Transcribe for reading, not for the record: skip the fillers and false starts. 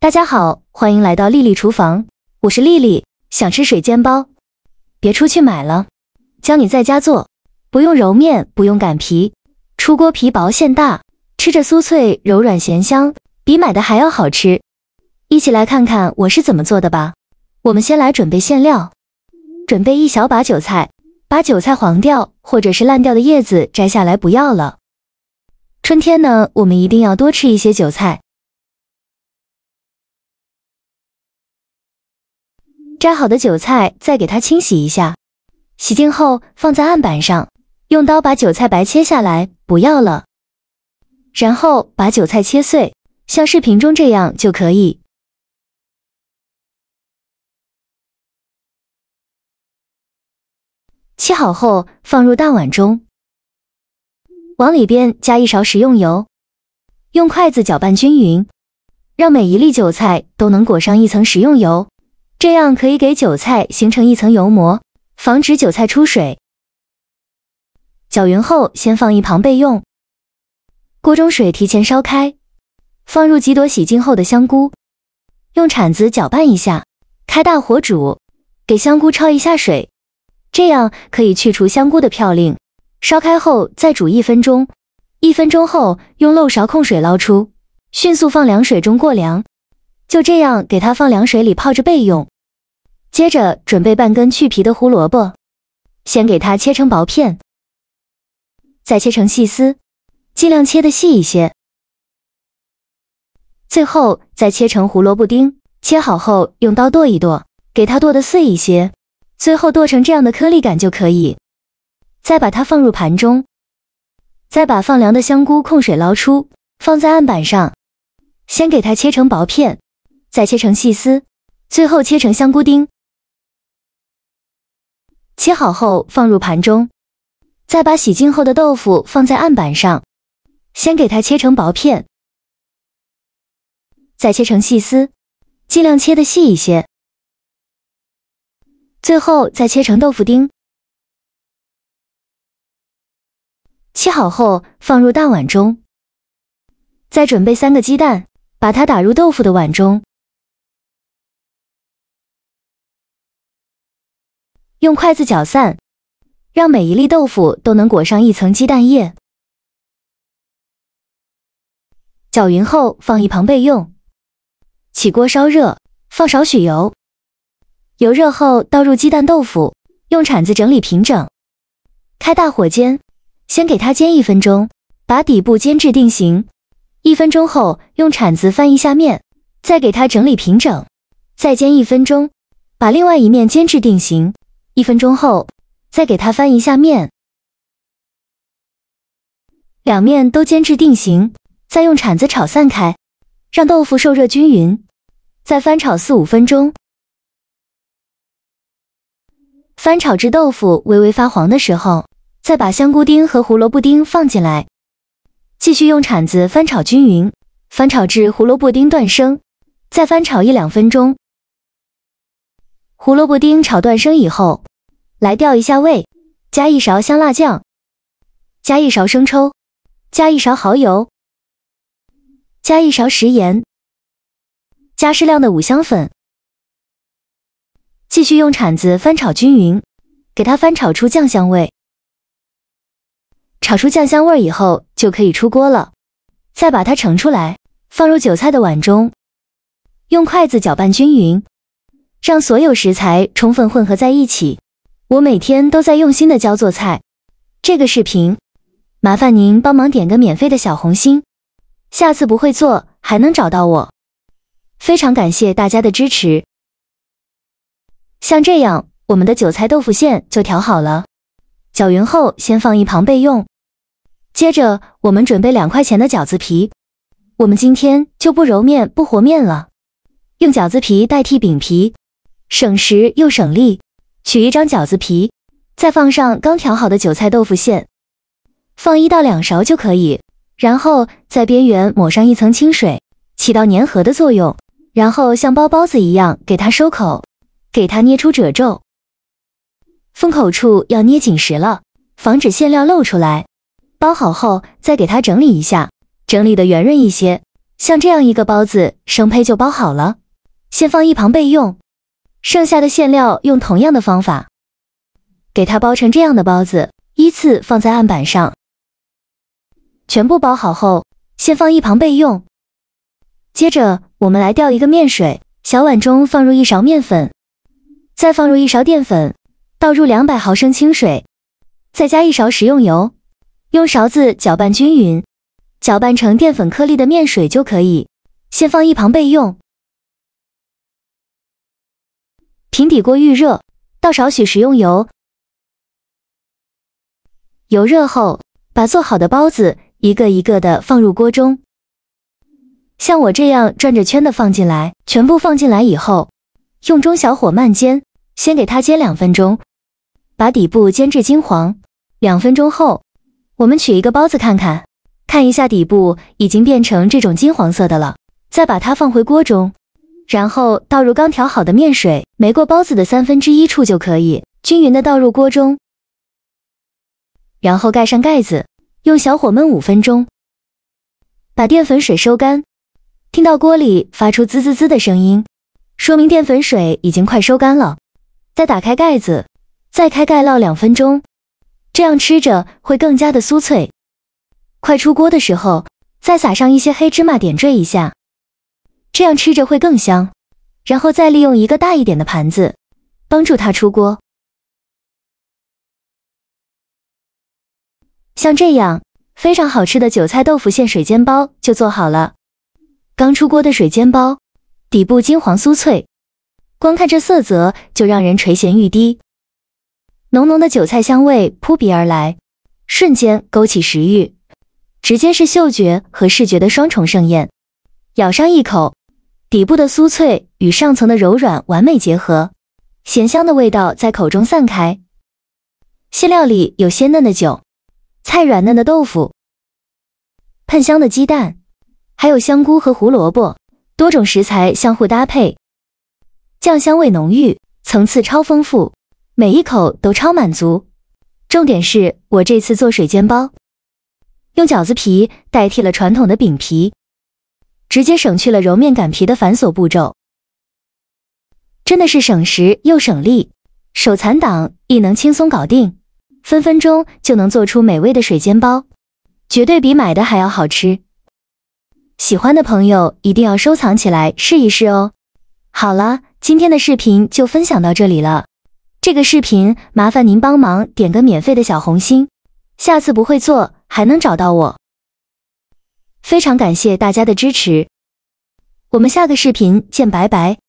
大家好，欢迎来到丽丽厨房，我是丽丽。想吃水煎包，别出去买了，教你在家做，不用揉面，不用擀皮，出锅皮薄馅大，吃着酥脆柔软咸香，比买的还要好吃。一起来看看我是怎么做的吧。我们先来准备馅料，准备1小把韭菜，把韭菜黄掉或者是烂掉的叶子摘下来不要了。春天呢，我们一定要多吃一些韭菜。摘好的韭菜再给它清洗一下，洗净后放在案板上，用刀把韭菜白切下来，不要了。然后把韭菜切碎，像视频中这样就可以。切好后放入大碗中，往里边加1勺食用油，用筷子搅拌均匀，让每一粒韭菜都能裹上一层食用油。这样可以给韭菜形成一层油膜，防止韭菜出水。搅匀后先放一旁备用。锅中水提前烧开，放入几朵洗净后的香菇，用铲子搅拌一下，开大火煮，给香菇焯一下水，这样可以去除香菇的嘌呤。烧开后再煮1分钟，1分钟后用漏勺控水捞出，迅速放凉水中过凉。就这样给它放凉水里泡着备用。接着准备半根去皮的胡萝卜，先给它切成薄片，再切成细丝，尽量切得细一些。最后再切成胡萝卜丁，切好后用刀剁一剁，给它剁得碎一些，最后剁成这样的颗粒感就可以。再把它放入盘中，再把放凉的香菇控水捞出，放在案板上，先给它切成薄片，再切成细丝，最后切成香菇丁。切好后放入盘中，再把洗净后的豆腐放在案板上，先给它切成薄片，再切成细丝，尽量切得细一些，最后再切成豆腐丁。切好后放入大碗中，再准备3个鸡蛋，把它打入豆腐的碗中，用筷子搅散，让每一粒豆腐都能裹上一层鸡蛋液。搅匀后放一旁备用。起锅烧热，放少许油，油热后倒入鸡蛋豆腐，用铲子整理平整。开大火煎，先给它煎1分钟，把底部煎至定型。1分钟后用铲子翻一下面，再给它整理平整，再煎1分钟，把另外一面煎至定型。1分钟后再给它翻一下面，两面都煎至定型，再用铲子炒散开，让豆腐受热均匀，再翻炒4-5分钟。翻炒至豆腐微微发黄的时候，再把香菇丁和胡萝卜丁放进来，继续用铲子翻炒均匀，翻炒至胡萝卜丁断生，再翻炒1-2分钟。胡萝卜丁炒断生以后，来调一下味，加1勺香辣酱，加1勺生抽，加1勺蚝油，加1勺食盐，加适量的五香粉。继续用铲子翻炒均匀，给它翻炒出酱香味。炒出酱香味以后就可以出锅了，再把它盛出来，放入韭菜的碗中，用筷子搅拌均匀，让所有食材充分混合在一起。我每天都在用心的教做菜，这个视频麻烦您帮忙点个免费的小红心，下次不会做还能找到我。非常感谢大家的支持。像这样，我们的韭菜豆腐馅就调好了，搅匀后先放一旁备用。接着我们准备2块钱的饺子皮，我们今天就不揉面不和面了，用饺子皮代替饼皮，省时又省力。取1张饺子皮，再放上刚调好的韭菜豆腐馅，放1到2勺就可以，然后在边缘抹上一层清水，起到粘合的作用，然后像包包子一样给它收口，给它捏出褶皱。封口处要捏紧实了，防止馅料漏出来。包好后再给它整理一下，整理得圆润一些，像这样一个包子，生胚就包好了，先放一旁备用。剩下的馅料用同样的方法，给它包成这样的包子，依次放在案板上。全部包好后，先放一旁备用。接着，我们来调一个面水，小碗中放入1勺面粉，再放入1勺淀粉，倒入200毫升清水，再加1勺食用油，用勺子搅拌均匀，搅拌成淀粉颗粒的面水就可以，先放一旁备用。平底锅预热，倒少许食用油，油热后，把做好的包子一个一个的放入锅中，像我这样转着圈的放进来，全部放进来以后，用中小火慢煎，先给它煎2分钟，把底部煎至金黄。2分钟后，我们取一个包子看看，看一下底部已经变成这种金黄色的了，再把它放回锅中，然后倒入刚调好的面水，没过包子的1/3处就可以，均匀的倒入锅中，然后盖上盖子，用小火焖5分钟，把淀粉水收干。听到锅里发出滋滋滋的声音，说明淀粉水已经快收干了。再打开盖子，再开盖烙2分钟，这样吃着会更加的酥脆。快出锅的时候，再撒上一些黑芝麻点缀一下，这样吃着会更香。然后再利用一个大一点的盘子，帮助它出锅。像这样非常好吃的韭菜豆腐馅水煎包就做好了。刚出锅的水煎包，底部金黄酥脆，光看这色泽就让人垂涎欲滴，浓浓的韭菜香味扑鼻而来，瞬间勾起食欲，直接是嗅觉和视觉的双重盛宴。咬上一口，底部的酥脆与上层的柔软完美结合，咸香的味道在口中散开。馅料里有鲜嫩的韭菜、软嫩的豆腐、喷香的鸡蛋，还有香菇和胡萝卜，多种食材相互搭配，酱香味浓郁，层次超丰富，每一口都超满足。重点是我这次做水煎包，用饺子皮代替了传统的饼皮，直接省去了揉面擀皮的繁琐步骤，真的是省时又省力，手残党亦能轻松搞定，分分钟就能做出美味的水煎包，绝对比买的还要好吃。喜欢的朋友一定要收藏起来试一试哦。好了，今天的视频就分享到这里了。这个视频麻烦您帮忙点个免费的小红心，下次不会做还能找到我。非常感谢大家的支持，我们下个视频见，拜拜。